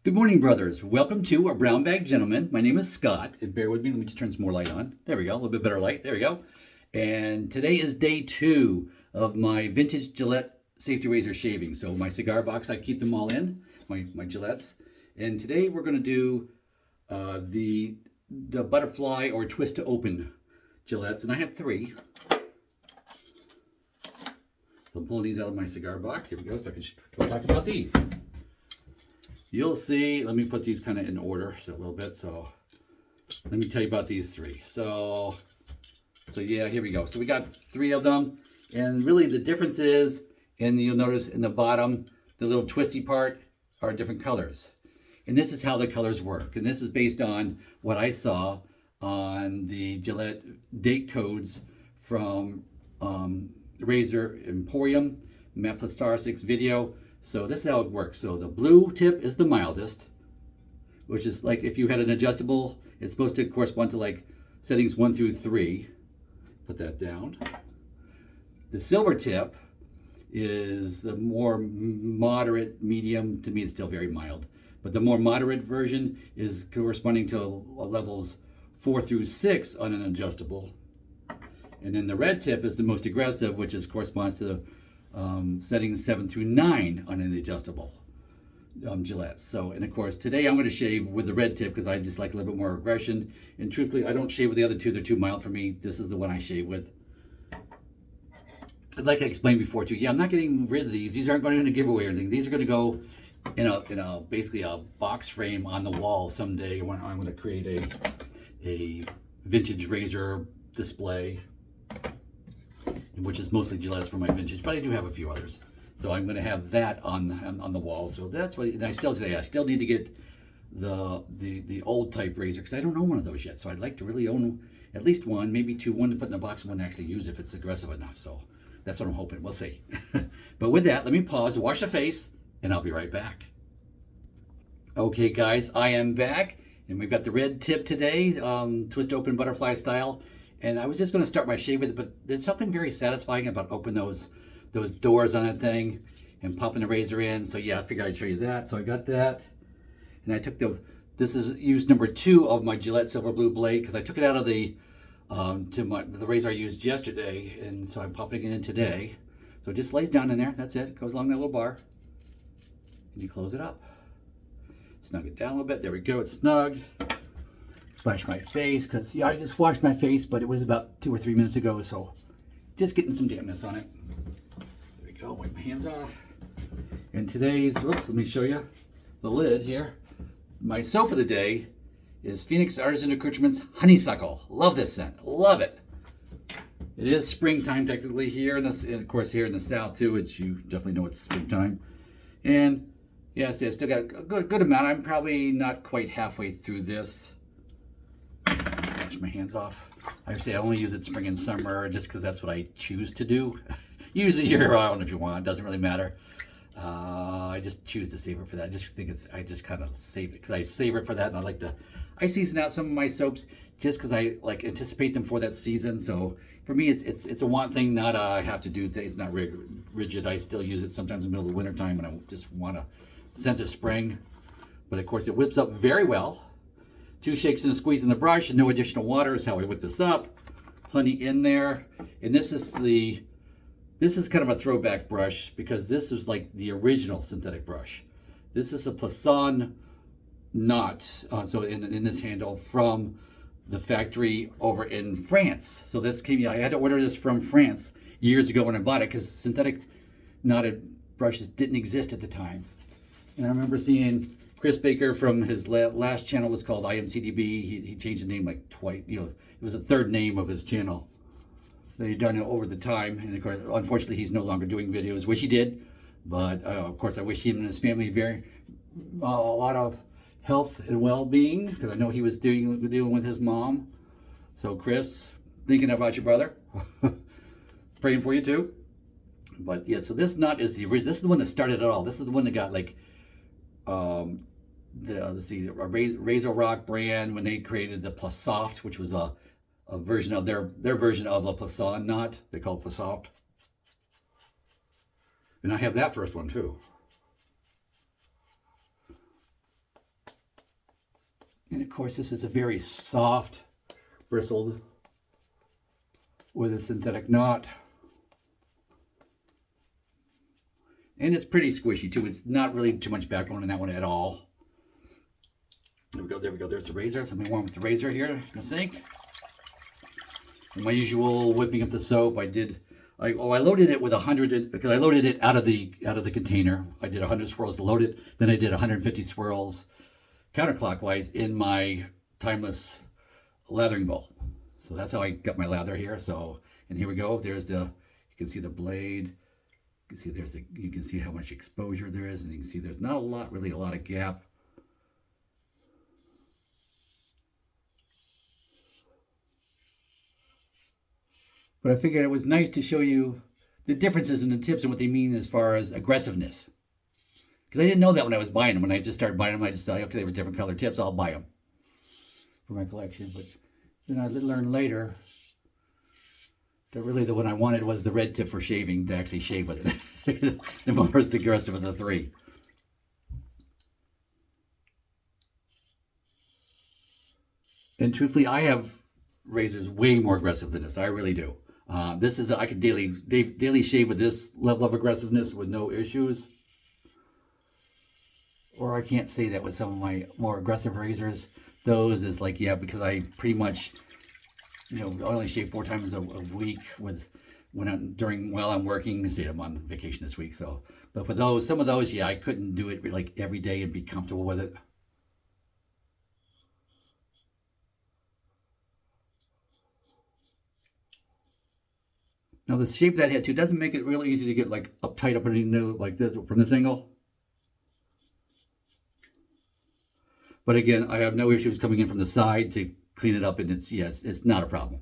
Good morning, brothers. Welcome to our Brown Bag Gentleman. My name is Scott, and bear with me. Let me just turn some more light on. There we go. A little bit better light. There we go. And today is day 2 of my vintage Gillette safety razor shaving. So my cigar box, I keep them all in, my Gillettes. And today we're going to do the butterfly or twist to open Gillettes, and I have 3. So I'm pulling these out of my cigar box. Here we go. So I can talk about these. You'll see, let me put these kind of in order a little bit. So let me tell you about these 3. So yeah, here we go. So we got 3 of them. And really the difference is, and you'll notice in the bottom, the little twisty part are different colors. And this is how the colors work. And this is based on what I saw on the Gillette date codes from Razor Emporium, Matt Plastarsik's video. So this is how it works. So the blue tip is the mildest, which is like if you had an adjustable, it's supposed to correspond to like settings 1 through 3. Put that down. The silver tip is the more moderate, medium. To me, it's still very mild. But the more moderate version is corresponding to levels 4 through 6 on an adjustable. And then the red tip is the most aggressive, which corresponds to settings 7 through 9 on an adjustable Gillette. So, and of course, today I'm going to shave with the red tip because I just like a little bit more aggression. And truthfully, I don't shave with the other 2. They're too mild for me. This is the one I shave with. Like I explained before too, yeah, I'm not getting rid of these. These aren't going to give away or anything. These are going to go in a basically a box frame on the wall someday when I'm going to create a vintage razor display, which is mostly Gillette's for my vintage, but I do have a few others. So I'm going to have that on the wall. So that's what. And I still need to get the old type razor because I don't own one of those yet. So I'd like to really own at least one, maybe 2, one to put in the box and one to actually use if it's aggressive enough. So that's what I'm hoping. We'll see. But with that, let me pause, wash the face, and I'll be right back. Okay, guys, I am back, and we've got the red tip today, twist open butterfly style. And I was just going to start my shave with it, but there's something very satisfying about opening those doors on that thing and popping the razor in. So yeah, I figured I'd show you that. So I got that, and I took this is use number 2 of my Gillette Silver Blue blade because I took it out of the razor I used yesterday, and so I'm popping it in today. So it just lays down in there. That's it. Goes along that little bar, and you close it up. Snug it down a little bit. There we go. It's snugged. Wash my face because yeah, I just washed my face, but it was about 2 or 3 minutes ago, so just getting some dampness on it. There we go. Wipe my hands off. And today's, whoops, let me show you the lid here. My soap of the day is Phoenix Artisan Accoutrements Honeysuckle. Love this scent. Love it. It is springtime technically here, and of course here in the south too, which you definitely know it's springtime. And yes, I still got a good amount. I'm probably not quite halfway through this. Wash my hands off. I say I only use it spring and summer just because that's what I choose to do. Use it year round if you want. It doesn't really matter. I just choose to save it for that. I just kind of save it because I save it for that, and I season out some of my soaps just because I like anticipate them for that season. So for me, it's a want thing, not I have to do things. It's not rigid. I still use it sometimes in the middle of the winter time when I just want to scent of spring. But of course, it whips up very well. 2 shakes and a squeeze in the brush, and no additional water is how I whip this up. Plenty in there. And this is kind of a throwback brush because this is like the original synthetic brush. This is a Poisson knot, so in this handle from the factory over in France. So this I had to order this from France years ago when I bought it because synthetic knotted brushes didn't exist at the time. And I remember seeing Chris Baker from his last channel was called IMCDB. He changed the name like twice. It was the 3rd name of his channel. They've done it over the time, and of course, unfortunately, he's no longer doing videos. Wish he did, but of course, I wish him and his family a lot of health and well-being because I know he was dealing with his mom. So, Chris, thinking about your brother, praying for you too. But yeah, so this knot is the original. This is the one that started it all. This is the one that got like. A Razor Rock brand when they created the Plus Soft, which was a version of their version of a Poisson knot. They call it Plus Soft. And I have that first one too. And of course, this is a very soft, bristled with a synthetic knot. And it's pretty squishy too. It's not really too much backbone in that one at all. There we go, there we go. There's the razor. So I'm gonna warm up the razor here in the sink. And my usual whipping of the soap, I loaded it with 100, because I loaded it out of the container. I did 100 swirls to load it. Then I did 150 swirls counterclockwise in my timeless lathering bowl. So that's how I got my lather here. So, and here we go. There's you can see the blade. You can see you can see how much exposure there is, and you can see there's not really a lot of gap. But I figured it was nice to show you the differences in the tips and what they mean as far as aggressiveness. Because I didn't know that when I was buying them. When I just started buying them, I just thought, okay, there were different color tips, I'll buy them for my collection. But then I learned later that really the one I wanted was the red tip for shaving, to actually shave with it. The most aggressive of the three. And truthfully, I have razors way more aggressive than this. I really do. This is, I could daily shave with this level of aggressiveness with no issues. Or I can't say that with some of my more aggressive razors. Those is like, yeah, because I pretty much, I only shave 4 times a week while I'm working. See, I'm on vacation this week, so. But for some of those, yeah, I couldn't do it like every day and be comfortable with it. Now the shape that head too doesn't make it really easy to get like uptight up underneath like this from this angle. But again, I have no issues coming in from the side to clean it up, and it's not a problem.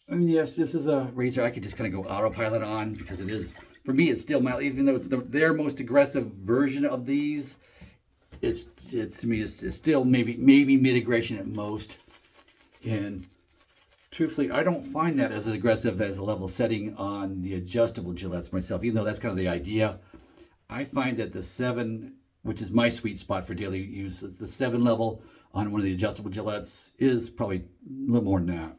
I mean, yes, this is a razor I could just kind of go autopilot on, because it is, for me, it's still mild, even though it's their most aggressive version of these. It's to me, it's still maybe mid-aggression at most. And truthfully, I don't find that as aggressive as a level setting on the adjustable Gillettes myself, even though that's kind of the idea. I find that the 7, which is my sweet spot for daily use, the 7 level on one of the adjustable Gillettes is probably a little more than that.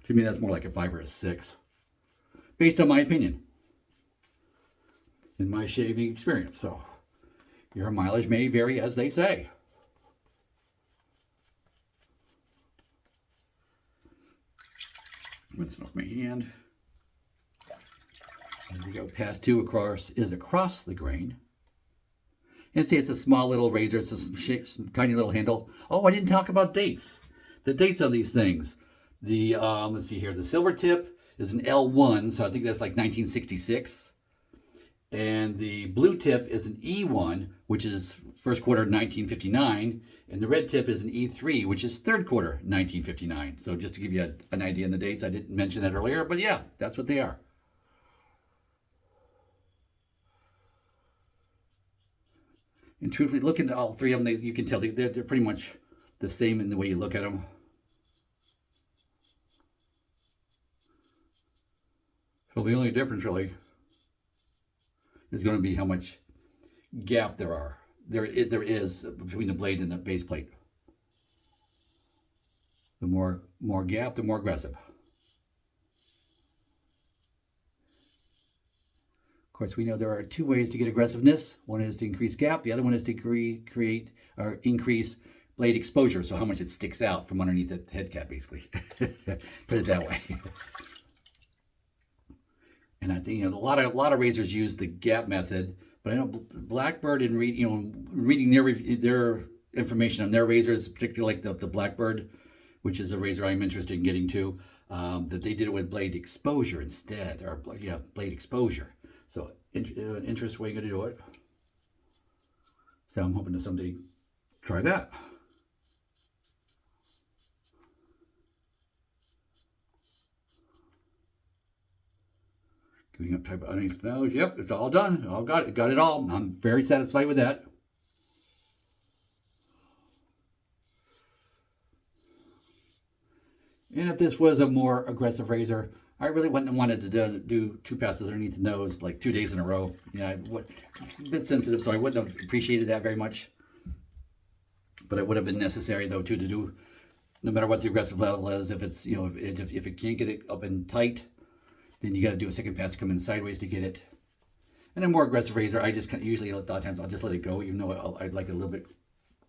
To me, that's more like a 5 or a 6, based on my opinion and my shaving experience. So your mileage may vary, as they say. Rinsing off my hand. There we go. Pass 2 across the grain. And see, it's a small little razor. It's some tiny little handle. Oh, I didn't talk about dates. The dates on these things. The let's see here. The silver tip is an L1, so I think that's like 1966. And the blue tip is an E1, which is first quarter 1959. And the red tip is an E3, which is third quarter 1959. So just to give you an idea on the dates, I didn't mention that earlier, but yeah, that's what they are. And truthfully, looking at all 3 of them, you can tell they're pretty much the same in the way you look at them. So the only difference really is going to be how much gap there is between the blade and the base plate. The more gap, the more aggressive. Of course, we know there are 2 ways to get aggressiveness. One is to increase gap. The other one is to create or increase blade exposure. So how much it sticks out from underneath the head cap, basically. Put it that way. And I think a lot of razors use the gap method, but I know Blackbird, in reading their information on their razors, particularly like the Blackbird, which is a razor I'm interested in getting to, that they did it with blade exposure instead, or blade exposure. So interesting way to do it. So I'm hoping to someday try that. Cleaning up type underneath those. Yep, it's all done. All got it all. I'm very satisfied with that. And if this was a more aggressive razor, I really wouldn't have wanted to do 2 passes underneath the nose like 2 days in a row. Yeah, it's a bit sensitive, so I wouldn't have appreciated that very much. But it would have been necessary though too to do, no matter what the aggressive level is. If it's if it can't get it up and tight, then you got to do a second pass, come in sideways to get it. And a more aggressive razor, I just usually a lot of times I'll just let it go, even though I'd like it a little bit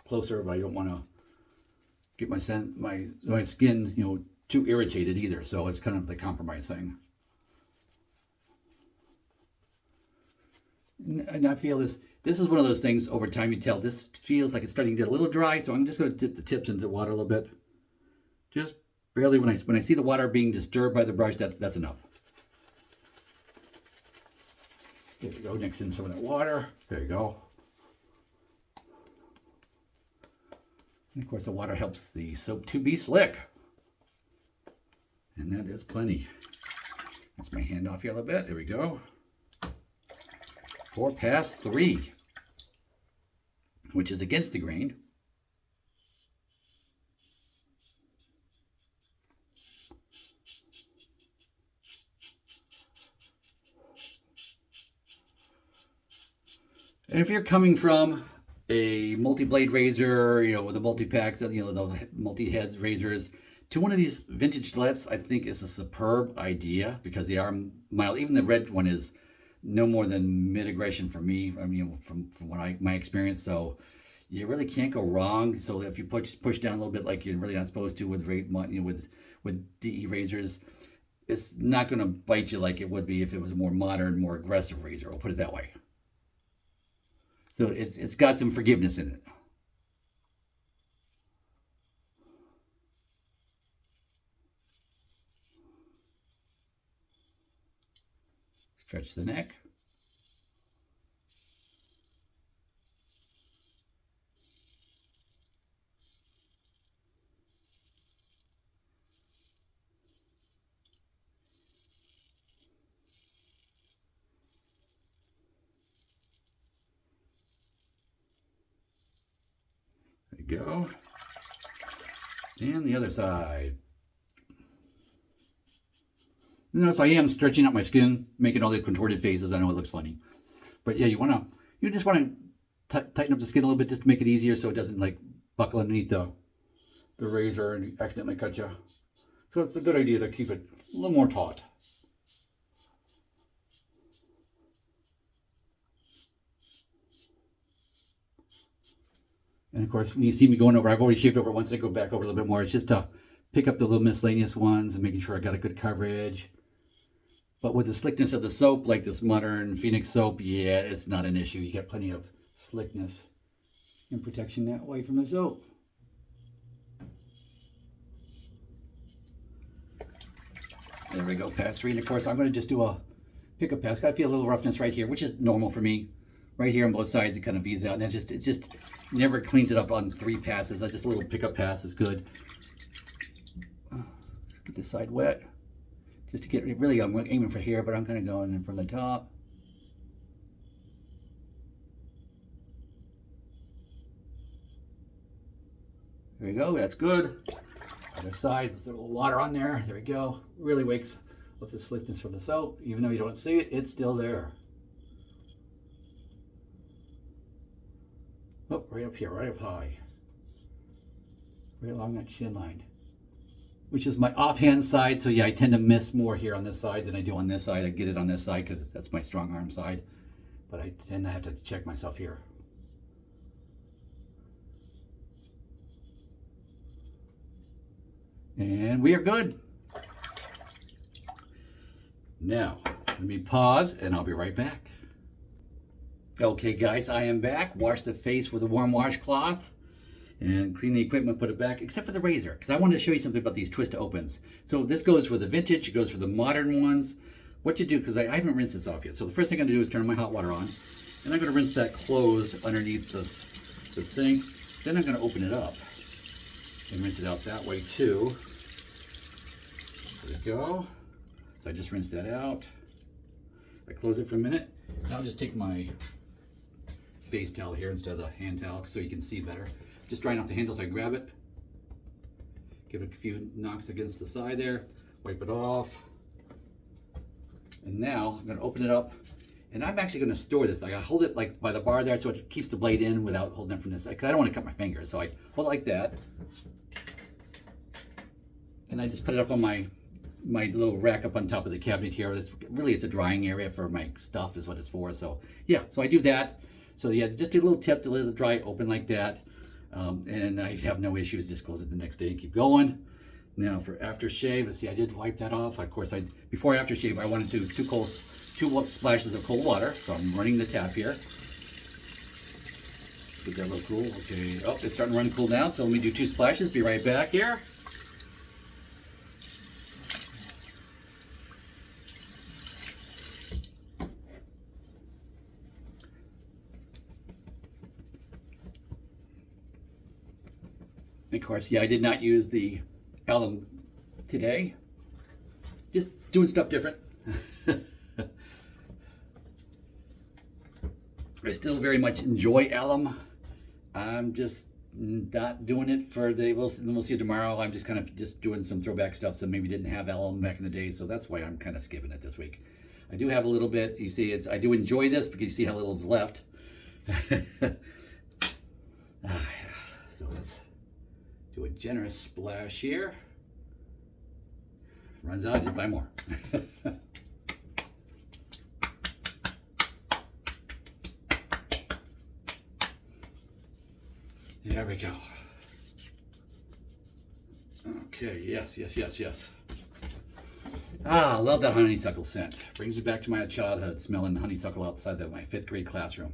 closer, but I don't want to get my skin too irritated either. So it's kind of the compromise thing. And I feel this is one of those things over time you tell this feels like it's starting to get a little dry, so I'm just going to dip the tips into water a little bit. Just barely. When I see the water being disturbed by the brush, that's enough. There you go, mix in some of that water. There you go. And of course the water helps the soap to be slick. And that is plenty. That's my hand off here a little bit. There we go. 4 pass 3, which is against the grain. And if you're coming from a multi-blade razor, with the multi-packs, the multi-heads razors, to one of these vintage Gillettes, I think is a superb idea because they are mild. Even the red one is no more than mid-aggression for me. I mean, from my experience. So you really can't go wrong. So if you push down a little bit, like you're really not supposed to with DE razors, it's not going to bite you like it would be if it was a more modern, more aggressive razor. I'll put it that way. So it's got some forgiveness in it. Stretch the neck. There you go. And the other side. Notice I am stretching out my skin, making all the contorted faces. I know it looks funny. But yeah, you just want to tighten up the skin a little bit just to make it easier so it doesn't like buckle underneath the razor and accidentally cut you. So it's a good idea to keep it a little more taut. And of course, when you see me going over, I've already shaved over once. I go back over a little bit more. It's just to pick up the little miscellaneous ones and making sure I got a good coverage. But with the slickness of the soap, like this modern Phoenix soap, yeah, it's not an issue. You get plenty of slickness and protection that way from the soap. There we go, pass 3. And of course, I'm going to just do a pickup pass. I feel a little roughness right here, which is normal for me. Right here on both sides, it kind of beads out. And it just never cleans it up on 3 passes. That's just a little pickup pass is good. Get this side wet. Just to get, really I'm aiming for here, but I'm kind of going in from the top. There we go, that's good. Other side, a little water on there. There we go. Really wakes up the slickness from the soap. Even though you don't see it, it's still there. Oh, right up here, right up high. Right along that chin line. Which is my offhand side, so yeah, I tend to miss more here on this side than I do on this side. I get it on this side because that's my strong arm side, but I tend to have to check myself here. And we are good. Now, let me pause and I'll be right back. Okay guys, I am back. Wash the face with a warm washcloth and clean the equipment, put it back, except for the razor, because I wanted to show you something about these twist opens. So this goes for the vintage, it goes for the modern ones. What you do, because I haven't rinsed this off yet. So the first thing I'm going to do is turn my hot water on, and I'm going to rinse that closed underneath the sink. Then I'm going to open it up and rinse it out that way too. There we go. So I just rinsed that out. I close it for a minute. Now I'll just take my face towel here instead of the hand towel so you can see better. Just drying off the handles, I grab it, give it a few knocks against the side there, wipe it off, And now I'm going to open it up, and I'm actually going to store this. I hold it like by the bar there so it keeps the blade in without holding it from this side, because I don't want to cut my fingers. So I hold it like that, and I just put it up on my little rack up on top of the cabinet here. It's a drying area for my stuff is what it's for. So yeah, so I do that. So yeah, just a little tip to let it dry open like that. And I have no issues, just close it the next day and keep going. Now for aftershave, let's see, I did wipe that off. Of course, before aftershave, I wanted to do two splashes of cold water. So I'm running the tap here. Get that a little cool. Okay, oh, it's starting to run cool now. So let me do 2 splashes, be right back here. Of course, yeah, I did not use the alum today. Just doing stuff different. I still very much enjoy alum. I'm just not doing it for the, we'll see you tomorrow. I'm just kind of just doing some throwback stuff that maybe didn't have alum back in the day, so that's why I'm kind of skipping it this week. I do have a little bit. You see, I do enjoy this because you see how little is left. So let's do a generous splash here. Runs out, just buy more. There we go. Okay, yes. Ah, I love that honeysuckle scent. Brings me back to my childhood, smelling honeysuckle outside of my 5th grade classroom.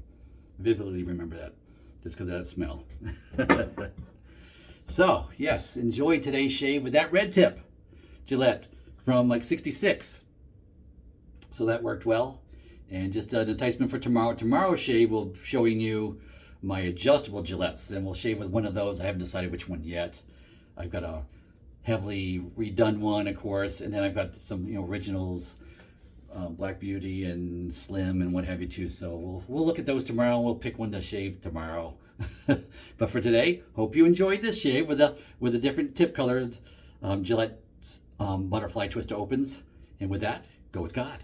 Vividly remember that, just because of that smell. So, yes, enjoy today's shave with that red tip Gillette from like 66. So that worked well. And just an enticement for tomorrow. Tomorrow's shave will be showing you my adjustable Gillettes, and we'll shave with one of those. I haven't decided which one yet. I've got a heavily redone one, of course, and then I've got some originals, Black Beauty and Slim and what have you too. So we'll look at those tomorrow. We'll pick one to shave tomorrow. But for today, hope you enjoyed this shave with the different tip colored Gillette butterfly twist opens. And with that, go with God.